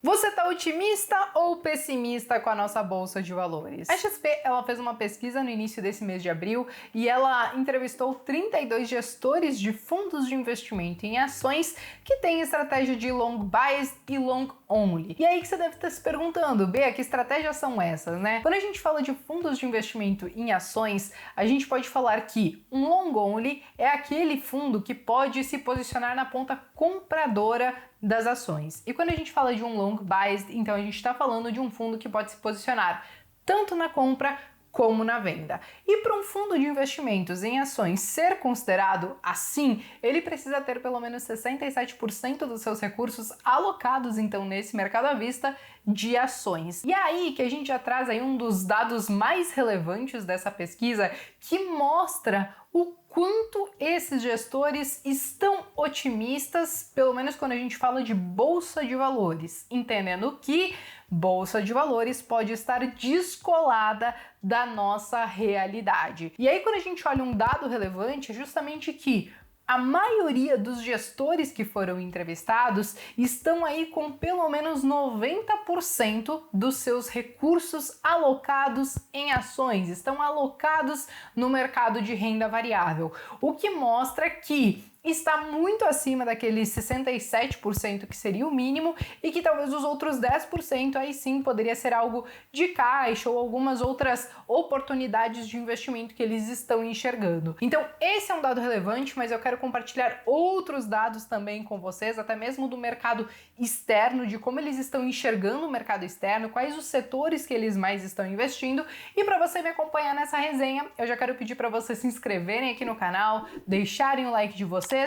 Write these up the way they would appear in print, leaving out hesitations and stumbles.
Você tá otimista ou pessimista com a nossa bolsa de valores? A XP, ela fez uma pesquisa no início desse mês de abril e ela entrevistou 32 gestores de fundos de investimento em ações que têm estratégia de long bias e long only. E aí que você deve estar se perguntando, Bea, que estratégias são essas, né? Quando a gente fala de fundos de investimento em ações, a gente pode falar que um long only é aquele fundo que pode se posicionar na ponta compradora das ações. E quando a gente fala de um long biased, então a gente está falando de um fundo que pode se posicionar tanto na compra como na venda. E para um fundo de investimentos em ações ser considerado assim, ele precisa ter pelo menos 67% dos seus recursos alocados então nesse mercado à vista de ações. E aí que a gente já traz aí um dos dados mais relevantes dessa pesquisa que mostra o quanto esses gestores estão otimistas, pelo menos quando a gente fala de bolsa de valores, entendendo que bolsa de valores pode estar descolada da nossa realidade. E aí quando a gente olha um dado relevante, é justamente que a maioria dos gestores que foram entrevistados estão aí com pelo menos 90% dos seus recursos alocados em ações, estão alocados no mercado de renda variável, o que mostra que está muito acima daqueles 67% que seria o mínimo e que talvez os outros 10% aí sim poderia ser algo de caixa ou algumas outras oportunidades de investimento que eles estão enxergando. Então esse é um dado relevante, mas eu quero compartilhar outros dados também com vocês, até mesmo do mercado externo, de como eles estão enxergando o mercado externo, quais os setores que eles mais estão investindo. E para você me acompanhar nessa resenha, eu já quero pedir para vocês se inscreverem aqui no canal, deixarem o like de vocês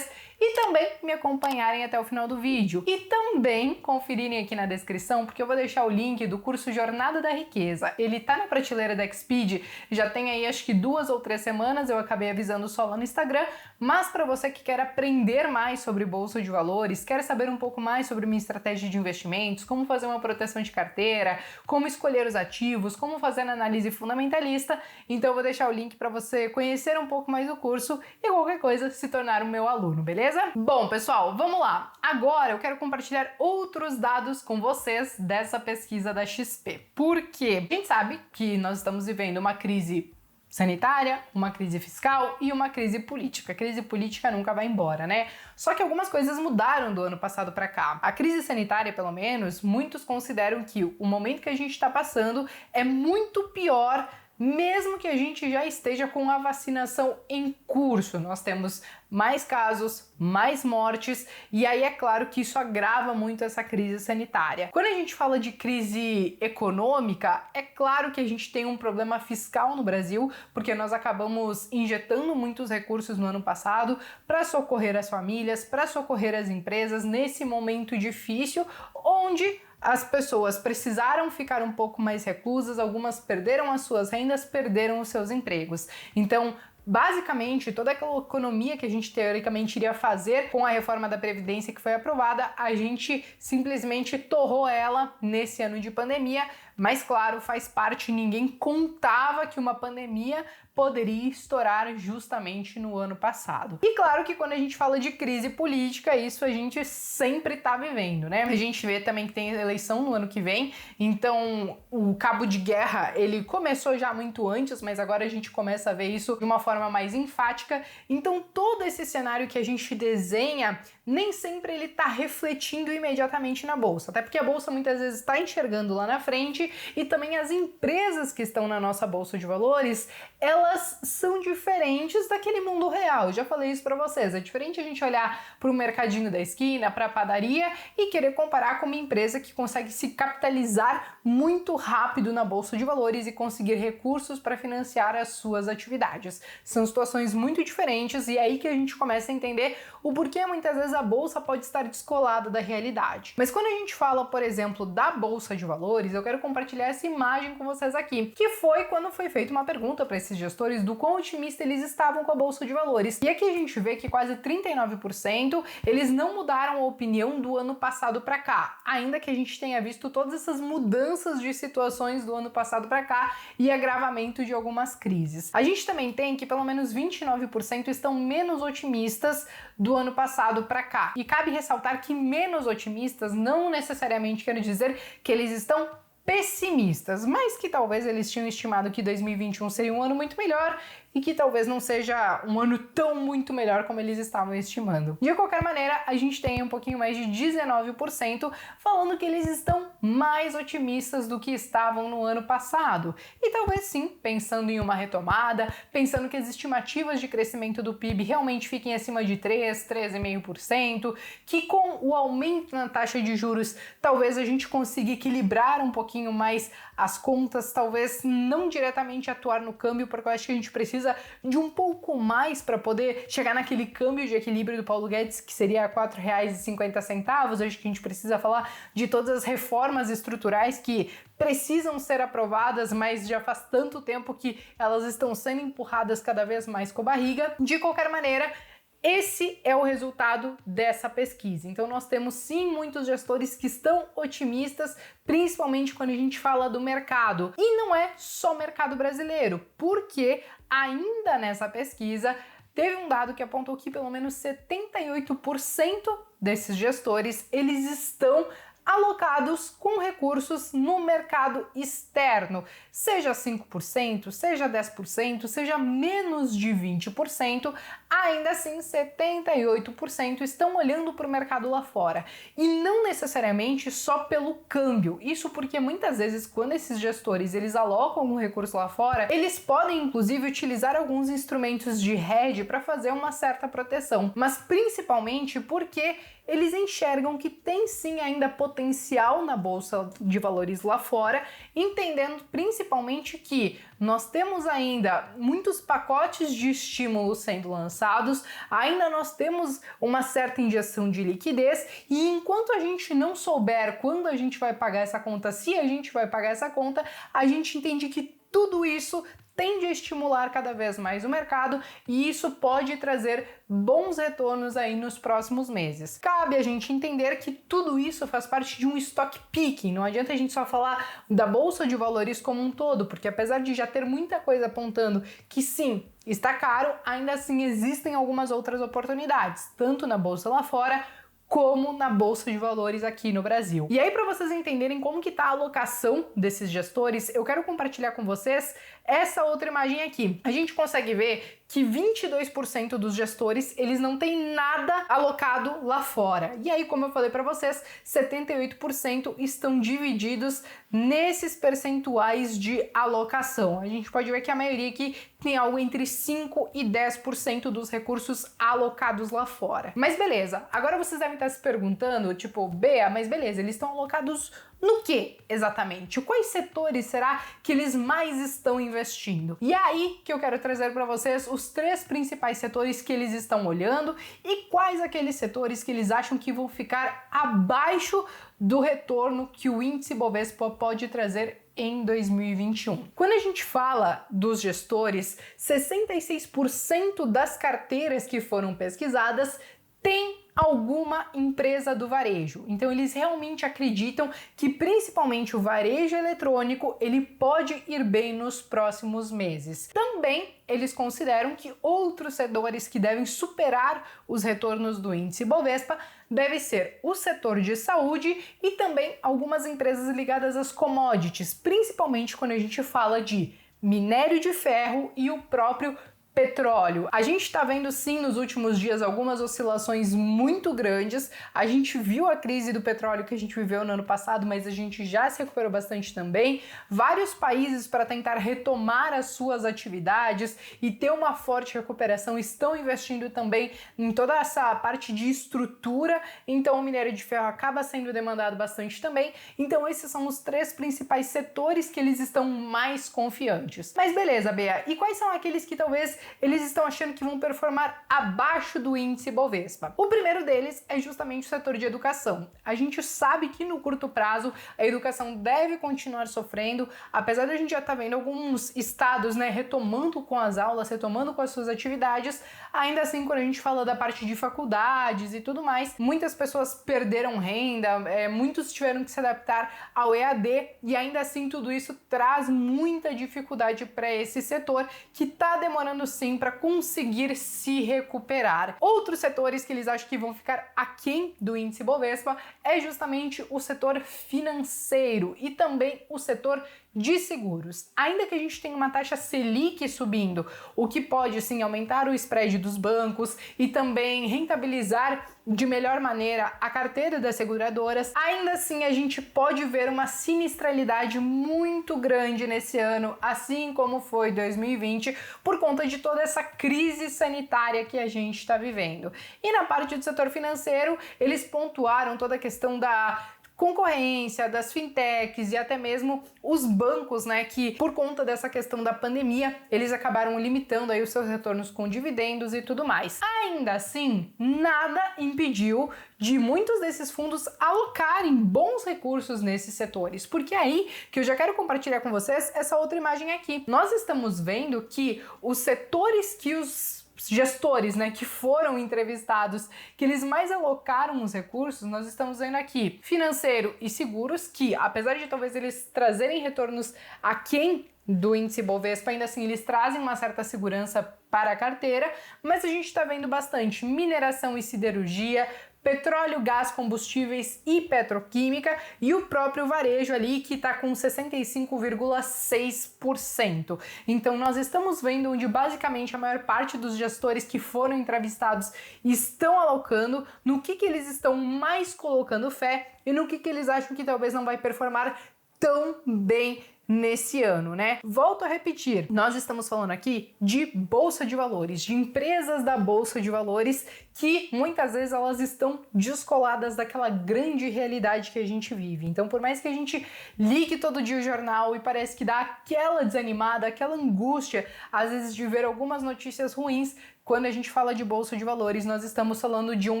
e também me acompanharem até o final do vídeo. E também conferirem aqui na descrição, porque eu vou deixar o link do curso Jornada da Riqueza. Ele tá na prateleira da Xpeed, já tem aí acho que 2 ou 3 semanas, eu acabei avisando só lá no Instagram, mas para você que quer aprender mais sobre bolsa de valores, quer saber um pouco mais sobre minha estratégia de investimentos, como fazer uma proteção de carteira, como escolher os ativos, como fazer a análise fundamentalista, então eu vou deixar o link para você conhecer um pouco mais do curso e qualquer coisa se tornar o meu aluno, beleza? Bom, pessoal, vamos lá. Agora eu quero compartilhar outros dados com vocês dessa pesquisa da XP. Porque a gente sabe que nós estamos vivendo uma crise sanitária, uma crise fiscal e uma crise política. A crise política nunca vai embora, né? Só que algumas coisas mudaram do ano passado para cá. A crise sanitária, pelo menos, muitos consideram que o momento que a gente está passando é muito pior, mesmo que a gente já esteja com a vacinação em curso. Nós temos mais casos, mais mortes, e aí é claro que isso agrava muito essa crise sanitária. Quando a gente fala de crise econômica, é claro que a gente tem um problema fiscal no Brasil, porque nós acabamos injetando muitos recursos no ano passado para socorrer as famílias, para socorrer as empresas nesse momento difícil, onde as pessoas precisaram ficar um pouco mais reclusas, algumas perderam as suas rendas, perderam os seus empregos. Então, basicamente, toda aquela economia que a gente teoricamente iria fazer com a reforma da Previdência que foi aprovada, a gente simplesmente torrou ela nesse ano de pandemia, mas claro, faz parte, ninguém contava que uma pandemia poderia estourar justamente no ano passado. E claro que quando a gente fala de crise política, isso a gente sempre tá vivendo, né? A gente vê também que tem eleição no ano que vem, então o cabo de guerra, ele começou já muito antes, mas agora a gente começa a ver isso de uma forma mais enfática. Então todo esse cenário que a gente desenha, nem sempre ele tá refletindo imediatamente na bolsa, até porque a bolsa muitas vezes está enxergando lá na frente e também as empresas que estão na nossa bolsa de valores, elas são diferentes daquele mundo real. Eu já falei isso para vocês, é diferente a gente olhar para o mercadinho da esquina, para a padaria e querer comparar com uma empresa que consegue se capitalizar muito rápido na bolsa de valores e conseguir recursos para financiar as suas atividades. São situações muito diferentes e é aí que a gente começa a entender o porquê muitas vezes a bolsa pode estar descolada da realidade. Mas quando a gente fala, por exemplo, da bolsa de valores, eu quero compartilhar essa imagem com vocês aqui, que foi quando foi feita uma pergunta para esses gestores gestores do quão otimista eles estavam com a Bolsa de Valores. E aqui a gente vê que quase 39% eles não mudaram a opinião do ano passado para cá, ainda que a gente tenha visto todas essas mudanças de situações do ano passado para cá e agravamento de algumas crises. A gente também tem que pelo menos 29% estão menos otimistas do ano passado para cá. E cabe ressaltar que menos otimistas não necessariamente quer dizer que eles estão pessimistas, mas que talvez eles tinham estimado que 2021 seria um ano muito melhor e que talvez não seja um ano tão muito melhor como eles estavam estimando. De qualquer maneira, a gente tem um pouquinho mais de 19% falando que eles estão mais otimistas do que estavam no ano passado. E talvez sim, pensando em uma retomada, pensando que as estimativas de crescimento do PIB realmente fiquem acima de 13,5%, que com o aumento na taxa de juros talvez a gente consiga equilibrar um pouquinho mais as contas, talvez não diretamente atuar no câmbio, porque eu acho que a gente precisa de um pouco mais para poder chegar naquele câmbio de equilíbrio do Paulo Guedes, que seria R$ 4,50. Acho que a gente precisa falar de todas as reformas estruturais que precisam ser aprovadas, mas já faz tanto tempo que elas estão sendo empurradas cada vez mais com a barriga. De qualquer maneira, esse é o resultado dessa pesquisa. Então nós temos sim muitos gestores que estão otimistas, principalmente quando a gente fala do mercado. E não é só o mercado brasileiro, porque ainda nessa pesquisa teve um dado que apontou que pelo menos 78% desses gestores eles estão alocados com recursos no mercado externo, seja 5%, seja 10%, seja menos de 20%, ainda assim 78% estão olhando para o mercado lá fora. E não necessariamente só pelo câmbio, isso porque muitas vezes quando esses gestores eles alocam um recurso lá fora, eles podem inclusive utilizar alguns instrumentos de hedge para fazer uma certa proteção, mas principalmente porque eles enxergam que tem sim ainda potencial na Bolsa de Valores lá fora, entendendo principalmente que nós temos ainda muitos pacotes de estímulos sendo lançados, ainda nós temos uma certa injeção de liquidez e enquanto a gente não souber quando a gente vai pagar essa conta, se a gente vai pagar essa conta, a gente entende que tudo isso tende a estimular cada vez mais o mercado e isso pode trazer bons retornos aí nos próximos meses. Cabe a gente entender que tudo isso faz parte de um stock picking, não adianta a gente só falar da Bolsa de Valores como um todo, porque apesar de já ter muita coisa apontando que sim, está caro, ainda assim existem algumas outras oportunidades, tanto na Bolsa lá fora, como na Bolsa de Valores aqui no Brasil. E aí, para vocês entenderem como que tá a alocação desses gestores, eu quero compartilhar com vocês essa outra imagem aqui. A gente consegue ver que 22% dos gestores, eles não têm nada alocado lá fora. E aí, como eu falei para vocês, 78% estão divididos nesses percentuais de alocação. A gente pode ver que a maioria aqui tem algo entre 5 e 10% dos recursos alocados lá fora. Mas beleza, agora vocês devem estar se perguntando, tipo, Bea, mas beleza, eles estão alocados no que exatamente? Quais setores será que eles mais estão investindo? E é aí que eu quero trazer para vocês os 3 principais setores que eles estão olhando e quais aqueles setores que eles acham que vão ficar abaixo do retorno que o índice Bovespa pode trazer em 2021. Quando a gente fala dos gestores, 66% das carteiras que foram pesquisadas têm alguma empresa do varejo. Então eles realmente acreditam que principalmente o varejo eletrônico ele pode ir bem nos próximos meses. Também eles consideram que outros setores que devem superar os retornos do índice Bovespa deve ser o setor de saúde e também algumas empresas ligadas às commodities, principalmente quando a gente fala de minério de ferro e o próprio petróleo. A gente está vendo sim nos últimos dias algumas oscilações muito grandes. A gente viu a crise do petróleo que a gente viveu no ano passado, mas a gente já se recuperou bastante também. Vários países para tentar retomar as suas atividades e ter uma forte recuperação estão investindo também em toda essa parte de estrutura. Então o minério de ferro acaba sendo demandado bastante também. Então esses são os 3 principais setores que eles estão mais confiantes. Mas beleza, Bea, e quais são aqueles que talvez eles estão achando que vão performar abaixo do índice Bovespa. O primeiro deles é justamente o setor de educação. A gente sabe que no curto prazo a educação deve continuar sofrendo, apesar de a gente já estar vendo alguns estados, né, retomando com as aulas, retomando com as suas atividades. Ainda assim, quando a gente fala da parte de faculdades e tudo mais, muitas pessoas perderam renda, muitos tiveram que se adaptar ao EAD e ainda assim tudo isso traz muita dificuldade para esse setor que está demorando sim para conseguir se recuperar. Outros setores que eles acham que vão ficar aquém do índice Bovespa é justamente o setor financeiro e também o setor de seguros. Ainda que a gente tenha uma taxa Selic subindo, o que pode sim aumentar o spread dos bancos e também rentabilizar de melhor maneira a carteira das seguradoras, ainda assim a gente pode ver uma sinistralidade muito grande nesse ano, assim como foi 2020, por conta de toda essa crise sanitária que a gente está vivendo. E na parte do setor financeiro, eles pontuaram toda a questão da concorrência, das fintechs e até mesmo os bancos, né, que por conta dessa questão da pandemia, eles acabaram limitando aí os seus retornos com dividendos e tudo mais. Ainda assim, nada impediu de muitos desses fundos alocarem bons recursos nesses setores, porque aí que eu já quero compartilhar com vocês essa outra imagem aqui. Nós estamos vendo que os setores que os gestores, né, que foram entrevistados, que eles mais alocaram os recursos, nós estamos vendo aqui financeiro e seguros, que apesar de talvez eles trazerem retornos aquém do índice Bovespa, ainda assim eles trazem uma certa segurança para a carteira, mas a gente está vendo bastante mineração e siderurgia, petróleo, gás, combustíveis e petroquímica e o próprio varejo ali que está com 65,6%. Então nós estamos vendo onde basicamente a maior parte dos gestores que foram entrevistados estão alocando, no que eles estão mais colocando fé e no que eles acham que talvez não vai performar tão bem nesse ano, né? Volto a repetir, nós estamos falando aqui de bolsa de valores, de empresas da bolsa de valores que muitas vezes elas estão descoladas daquela grande realidade que a gente vive. Então, por mais que a gente ligue todo dia o jornal e parece que dá aquela desanimada, aquela angústia, às vezes de ver algumas notícias ruins, quando a gente fala de bolsa de valores, nós estamos falando de um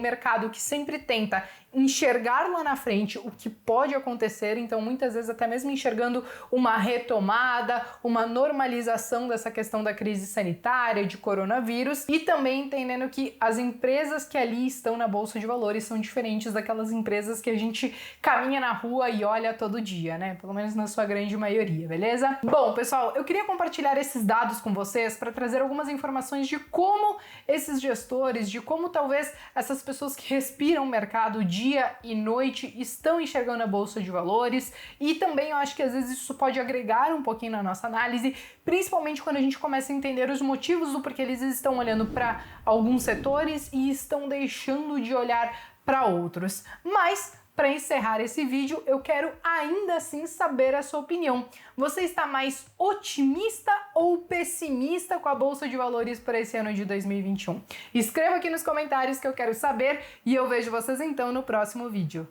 mercado que sempre tenta enxergar lá na frente o que pode acontecer, então muitas vezes até mesmo enxergando uma retomada, uma normalização dessa questão da crise sanitária, de coronavírus, e também entendendo que as empresas que ali estão na bolsa de valores são diferentes daquelas empresas que a gente caminha na rua e olha todo dia, né? Pelo menos na sua grande maioria, beleza? Bom, pessoal, eu queria compartilhar esses dados com vocês para trazer algumas informações de como esses gestores, de como talvez essas pessoas que respiram o mercado dia e noite estão enxergando a bolsa de valores, e também eu acho que às vezes isso pode agregar um pouquinho na nossa análise, principalmente quando a gente começa a entender os motivos do porquê eles estão olhando para alguns setores e estão deixando de olhar para outros. Mas para encerrar esse vídeo, eu quero ainda assim saber a sua opinião. Você está mais otimista ou pessimista com a Bolsa de Valores para esse ano de 2021? Escreva aqui nos comentários que eu quero saber e eu vejo vocês então no próximo vídeo.